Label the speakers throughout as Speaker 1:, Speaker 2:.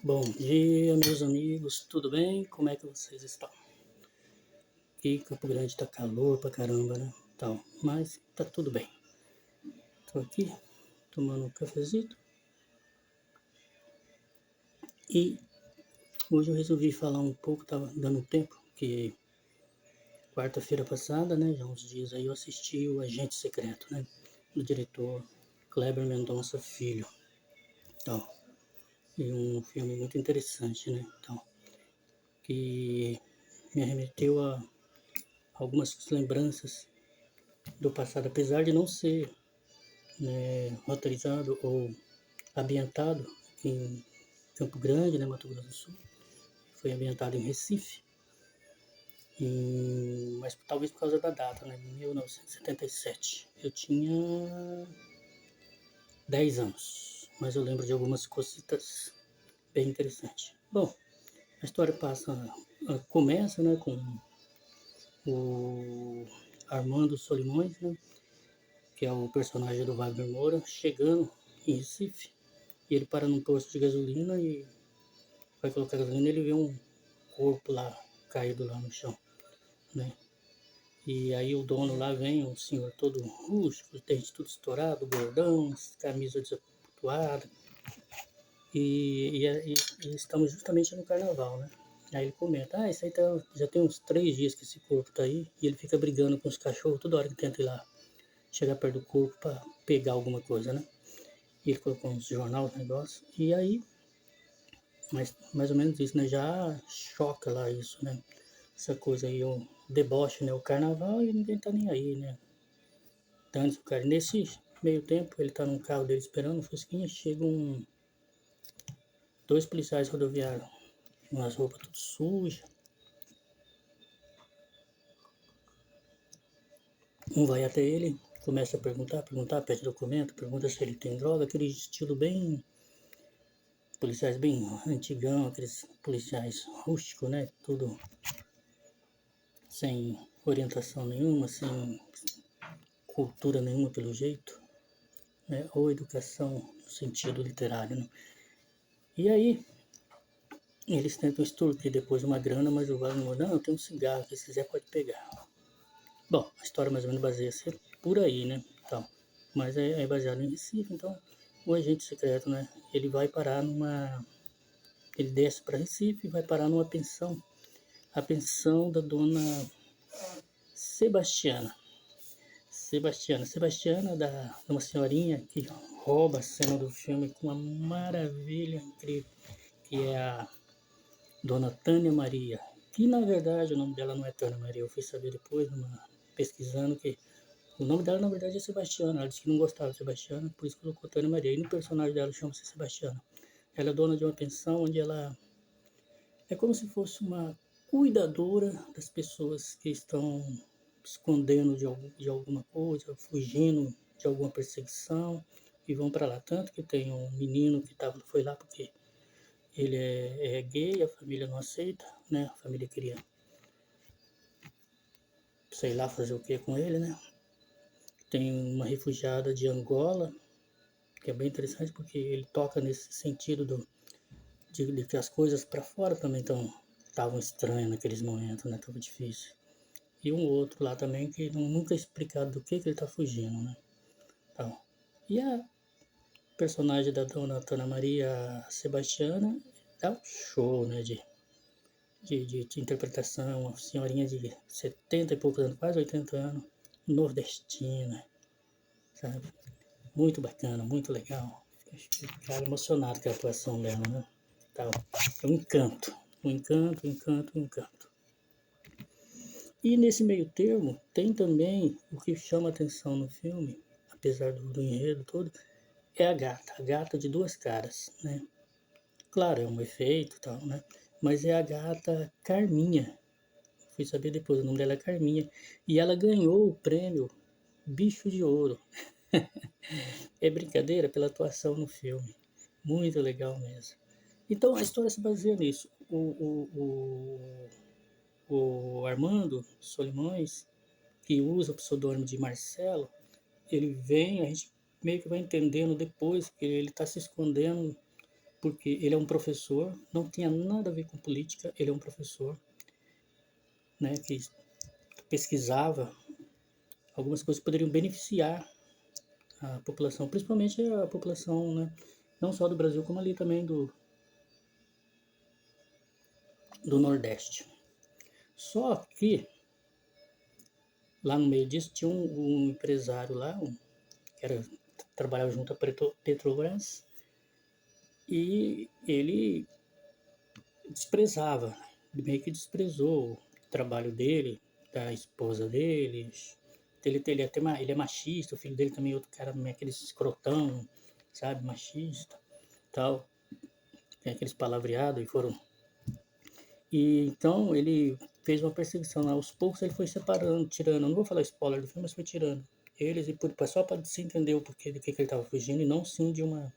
Speaker 1: Bom dia, meus amigos, tudo bem? Como é que vocês estão? Aqui em Campo Grande tá calor pra caramba, né? Então, mas tá tudo bem. Tô aqui tomando um cafezinho e hoje eu resolvi falar um pouco, tava dando tempo, que quarta-feira passada, né, já uns dias aí eu assisti o Agente Secreto, né, do diretor Kleber Mendonça Filho. Então, e um filme muito interessante, né? Então, que me arremeteu a algumas lembranças do passado, apesar de não ser, né, roteirizado ou ambientado em Campo Grande, né, Mato Grosso do Sul. Foi ambientado em Recife, mas talvez por causa da data, né, 1977. Eu tinha 10 anos, mas eu lembro de algumas cositas bem interessantes. Bom, a história começa, né, com o Armando Solimões, né, que é o personagem do Wagner Moura, chegando em Recife. E ele para num posto de gasolina e vai colocar gasolina e ele vê um corpo lá, caído lá no chão, né? E aí o dono lá vem, um senhor todo rústico, dente tudo estourado, gordão, camisa desabotoada. E estamos justamente no carnaval, né? Aí ele comenta, isso aí já tem uns 3 dias que esse corpo tá aí. E ele fica brigando com os cachorros toda hora que tenta ir lá, chegar perto do corpo para pegar alguma coisa, né? E ele colocou uns jornal, um negócio. E aí, mais ou menos isso, né? Já choca lá isso, né? Essa coisa aí, o deboche, né? O carnaval e ninguém tá nem aí, né? Dane-se o cara. Nesse meio tempo, ele tá num carro dele esperando, um fusquinha, chegam 2 policiais rodoviários, com as roupas tudo sujas. Um vai até ele, começa a perguntar, pede documento, pergunta se ele tem droga, aquele estilo bem, policiais bem antigão, aqueles policiais rústicos, né? Tudo sem orientação nenhuma, sem cultura nenhuma pelo jeito, né? Ou educação no sentido literário, né? E aí, eles tentam extorquir depois uma grana, mas o Wagner, não, eu tenho um cigarro, se quiser pode pegar. Bom, a história mais ou menos baseia-se por aí, né? Então, mas é baseado em Recife, então o agente secreto, né? Ele vai parar numa... Ele desce para Recife e vai parar numa pensão. A pensão da dona Sebastiana. Sebastiana da uma senhorinha que rouba a cena do filme com uma maravilha incrível, que é a Dona Tânia Maria, que na verdade o nome dela não é Tânia Maria, eu fui saber depois, pesquisando, que o nome dela na verdade é Sebastiana. Ela disse que não gostava de Sebastiana, por isso colocou Tânia Maria, e no personagem dela chama-se Sebastiana. Ela é dona de uma pensão onde ela é como se fosse uma cuidadora das pessoas que estão escondendo de alguma coisa, fugindo de alguma perseguição e vão para lá. Tanto que tem um menino que foi lá porque ele é gay, a família não aceita, né? A família queria, sei lá, fazer o que com ele, né? Tem uma refugiada de Angola, que é bem interessante porque ele toca nesse sentido de que as coisas para fora também estavam estranhas naqueles momentos, né? Tava difícil. E um outro lá também que nunca é explicado do que ele está fugindo, né? Então, e a personagem da dona Ana Maria Sebastiana é um show, né? De interpretação, uma senhorinha de 70 e poucos anos, quase 80 anos, nordestina, sabe? Muito bacana, muito legal. Fiquei emocionado com a atuação dela, né? Tá, é um encanto, um encanto, um encanto, um encanto. E nesse meio termo, tem também o que chama atenção no filme, apesar do enredo todo, é a gata de 2 caras, né? Claro, é um efeito e tal, né? Mas é a gata Carminha. Fui saber depois, o nome dela é Carminha. E ela ganhou o prêmio Bicho de Ouro. É brincadeira pela atuação no filme. Muito legal mesmo. Então a história se baseia nisso. O Armando Solimões, que usa o pseudônimo de Marcelo, ele vem, a gente meio que vai entendendo depois que ele está se escondendo porque ele é um professor, não tinha nada a ver com política, ele é um professor, né, que pesquisava algumas coisas que poderiam beneficiar a população, principalmente a população, né, não só do Brasil, como ali também do Nordeste. Só que lá no meio disso tinha um empresário lá, que trabalhava junto à Petrobras, e ele desprezava, meio que desprezou o trabalho dele, da esposa dele. Ele é machista, o filho dele também é outro cara, aquele escrotão, sabe, machista, tal, tem aqueles palavreados e foram. E então ele fez uma perseguição lá, aos poucos ele foi separando, tirando, eu não vou falar spoiler do filme, mas foi tirando eles, e só para se entender o porquê do que ele estava fugindo, e não sim de uma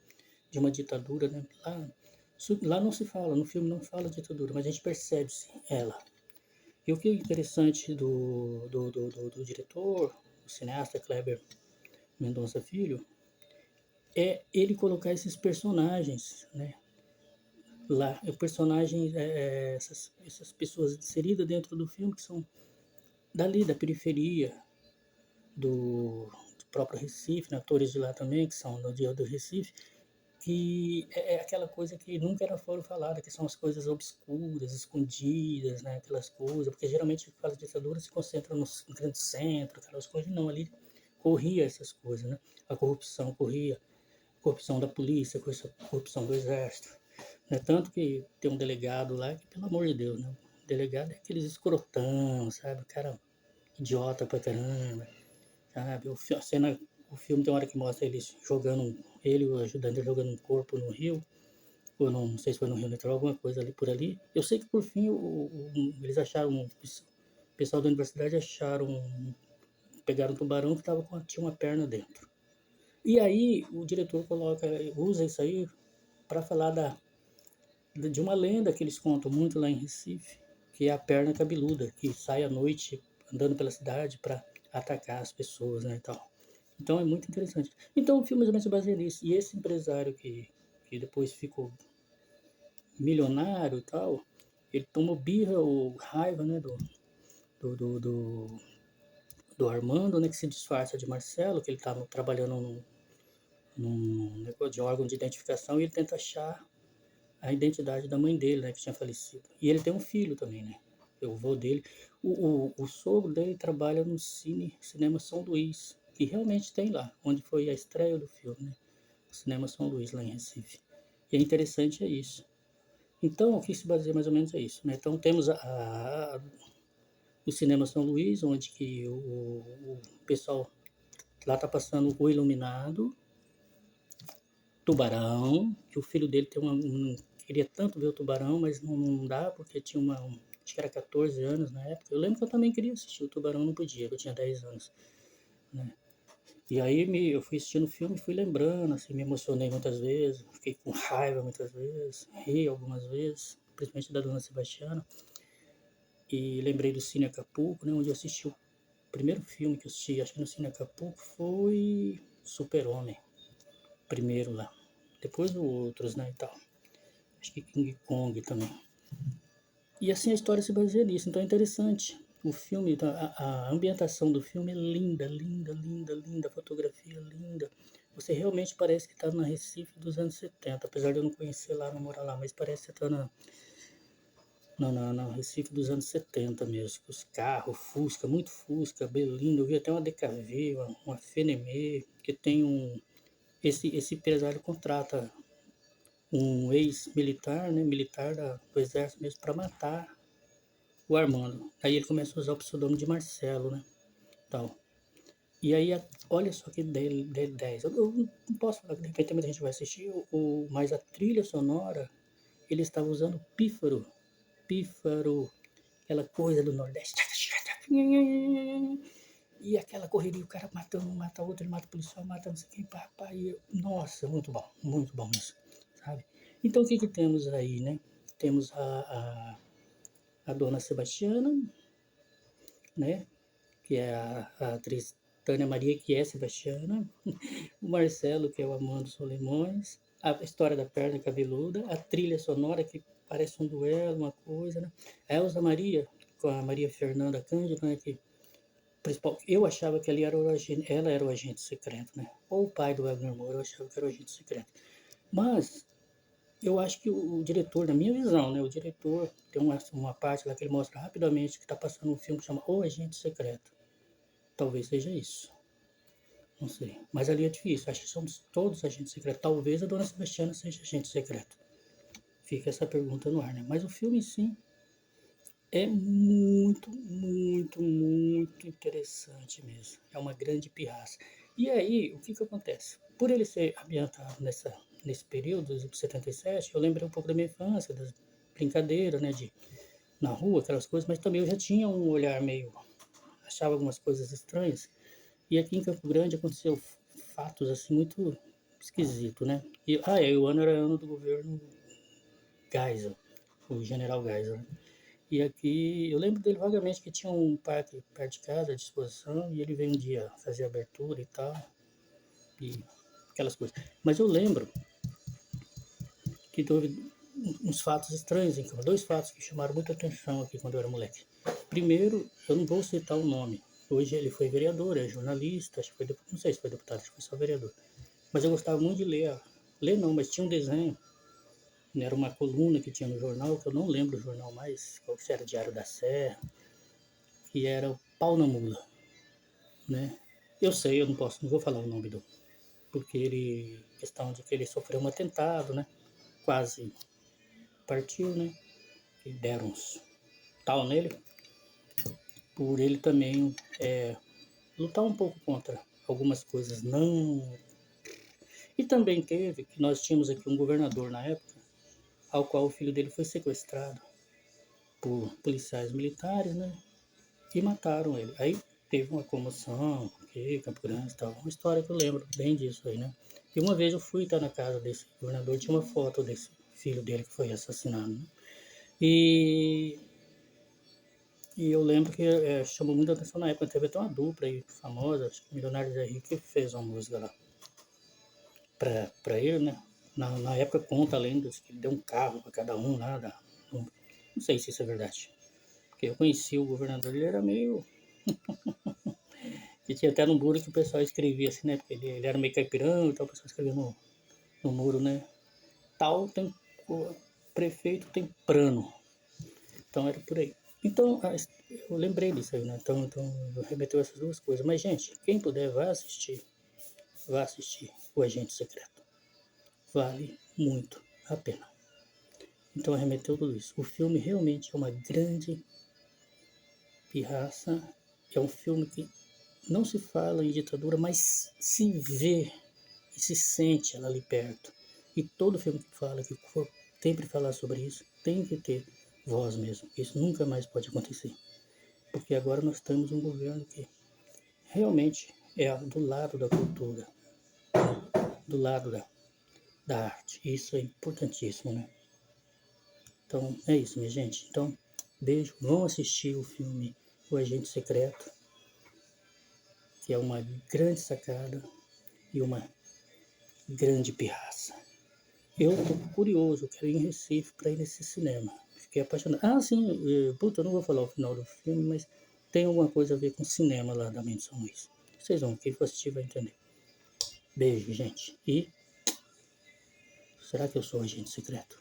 Speaker 1: ditadura, né? Lá não se fala, no filme não fala ditadura, mas a gente percebe sim ela. E o que é interessante do diretor, o cineasta Kleber Mendonça Filho, é ele colocar esses personagens, né? Lá, o personagem, essas pessoas inseridas dentro do filme que são dali, da periferia, do próprio Recife, né? Atores de lá também, que são do Recife, que é aquela coisa que nunca era foram falada, que são as coisas obscuras, escondidas, né? Aquelas coisas, porque geralmente fala de ditadura se concentra no grande centro, aquelas coisas, não, ali corria essas coisas, né? A corrupção corria, a corrupção da polícia, a corrupção do exército, né? Tanto que tem um delegado lá que, pelo amor de Deus, né? O delegado é aqueles escrotão, sabe? O cara idiota pra caramba, sabe? O filme tem uma hora que mostra eles jogando, ele e o ajudante jogando um corpo no rio, ou não sei se foi no Rio Niterói, alguma coisa ali por ali. Eu sei que por fim eles acharam, o pessoal da universidade pegaram um tubarão que tinha uma perna dentro. E aí o diretor usa isso aí para falar de uma lenda que eles contam muito lá em Recife, que é a perna cabeluda, que sai à noite andando pela cidade para atacar as pessoas, né, e tal. Então é muito interessante. Então o filme mais ou menos se baseia nisso. E esse empresário que depois ficou milionário e tal, ele tomou birra ou raiva, né, do, do, do, do Armando, né, que se disfarça de Marcelo, que ele estava trabalhando num negócio de órgão de identificação, e ele tenta achar a identidade da mãe dele, né, que tinha falecido. E ele tem um filho também, né, o avô dele. O sogro dele trabalha no Cinema São Luís, que realmente tem lá, onde foi a estreia do filme, né, o Cinema São Luís, lá em Recife. E é interessante é isso. Então, o que se baseia mais ou menos é isso, né? Então, temos o Cinema São Luís, onde que o pessoal lá está passando O Iluminado, Tubarão, que o filho dele queria tanto ver o Tubarão, mas não dá, porque tinha acho que era 14 anos na época. Eu lembro que eu também queria assistir o Tubarão, não podia, eu tinha 10 anos, né? E aí eu fui assistindo o filme e fui lembrando, assim, me emocionei muitas vezes, fiquei com raiva muitas vezes, ri algumas vezes, principalmente da Dona Sebastiana. E lembrei do Cine Acapulco, né, onde eu assisti o primeiro filme que eu assisti, acho que no Cine Acapulco, foi Super-Homem, primeiro lá. Depois outros, né, e tal. Acho que King Kong também. E assim a história se baseia nisso, então é interessante. O filme, a ambientação do filme é linda, linda, linda, linda, a fotografia é linda. Você realmente parece que está na Recife dos anos 70, apesar de eu não conhecer lá, não morar lá, mas parece que você está na Recife dos anos 70 mesmo, os carros, Fusca, muito Fusca, bem lindo. Eu vi até uma DKV, uma Fenemê, que tem esse empresário contrata um ex-militar, né, militar do exército mesmo, para matar o Armando. Aí ele começa a usar o pseudônimo de Marcelo, né, tal. E aí, olha só que 10. Eu não posso falar que de repente muita gente vai assistir, mas a trilha sonora, ele estava usando pífaro, aquela coisa do Nordeste. E aquela correria, o cara matando, um mata outro, ele mata o policial, mata não sei quem, pá, nossa, muito bom isso, sabe? Então o que que temos aí, né? Temos a Dona Sebastiana, né? Que é a atriz Tânia Maria, que é Sebastiana, o Marcelo, que é o Armando Solimões, A história da perna cabeluda, a trilha sonora que parece um duelo, uma coisa, né? A Elza Maria, com a Maria Fernanda Cândido, né? Que, principal, eu achava que ali era ela era o agente secreto, né? Ou o pai do Wagner Moura, eu achava que era o agente secreto. Mas eu acho que o diretor, na minha visão, né? O diretor tem uma parte lá que ele mostra rapidamente que está passando um filme que chama O Agente Secreto. Talvez seja isso. Não sei. Mas ali é difícil. Acho que somos todos agentes secretos. Talvez a Dona Sebastiana seja agente secreto. Fica essa pergunta no ar, né? Mas o filme em si é muito, muito, muito interessante mesmo. É uma grande pirraça. E aí, o que que acontece? Por ele ser ambientado nesse período, de 77, eu lembrei um pouco da minha infância, das brincadeiras, né, na rua, aquelas coisas, mas também eu já tinha um olhar meio, achava algumas coisas estranhas. E aqui em Campo Grande aconteceu fatos assim muito esquisitos, né? O ano era ano do governo Geisel, o general Geisel, né? E aqui, eu lembro dele vagamente que tinha um parque perto de casa, à disposição, e ele veio um dia fazer abertura e tal, e aquelas coisas. Mas eu lembro que houve uns fatos estranhos em Câmara, dois fatos que chamaram muita atenção aqui quando eu era moleque. Primeiro, eu não vou citar o nome, hoje ele foi vereador, é jornalista, acho que foi, não sei se foi deputado, acho que foi só vereador. Mas eu gostava muito de ler, ler não, mas tinha um desenho, né, era uma coluna que tinha no jornal, que eu não lembro o jornal mais, qual que era, Diário da Serra, que era o Pau na Mula, né? Eu sei, eu não vou falar o nome do, porque ele, questão de que ele sofreu um atentado, né? Quase partiu, né? E deram uns tal nele, por ele também lutar um pouco contra algumas coisas não. E também teve que nós tínhamos aqui um governador na época, ao qual o filho dele foi sequestrado por policiais militares, né? E mataram ele. Aí teve uma comoção, que Campo Grande e tal, uma história que eu lembro bem disso aí, né? E uma vez eu fui estar na casa desse governador, tinha uma foto desse filho dele que foi assassinado, né? E, e eu lembro que chamou muita atenção na época, teve até uma dupla aí famosa, acho que Milionários é Rico, que fez uma música lá pra ele, né? Na época conta a lenda que ele deu um carro para cada um lá, não sei se isso é verdade. Porque eu conheci o governador, ele era meio. E tinha até no muro que o pessoal escrevia assim, né? Porque ele era meio caipirão, então o pessoal escrevia no muro, né? Tal tem. O prefeito tem prano. Então era por aí. Então, eu lembrei disso aí, né? Então eu remeteu essas duas coisas. Mas, gente, quem puder, vá assistir O Agente Secreto. Vale muito a pena. Então remeteu tudo isso. O filme realmente é uma grande pirraça. É um filme que não se fala em ditadura, mas se vê e se sente ela ali perto. E todo filme que fala, que for sempre falar sobre isso, tem que ter voz mesmo. Isso nunca mais pode acontecer. Porque agora nós temos um governo que realmente é do lado da cultura, do lado da arte. Isso é importantíssimo, né? Então é isso, minha gente. Então, beijo. Vão assistir o filme O Agente Secreto, que é uma grande sacada e uma grande pirraça. Eu tô curioso, eu quero ir em Recife para ir nesse cinema. Fiquei apaixonado. Ah, sim, puta, eu não vou falar o final do filme, mas tem alguma coisa a ver com o cinema lá da Mendes São Luís. Vocês vão, quem for assistir vai entender. Beijo, gente. E será que eu sou agente secreto?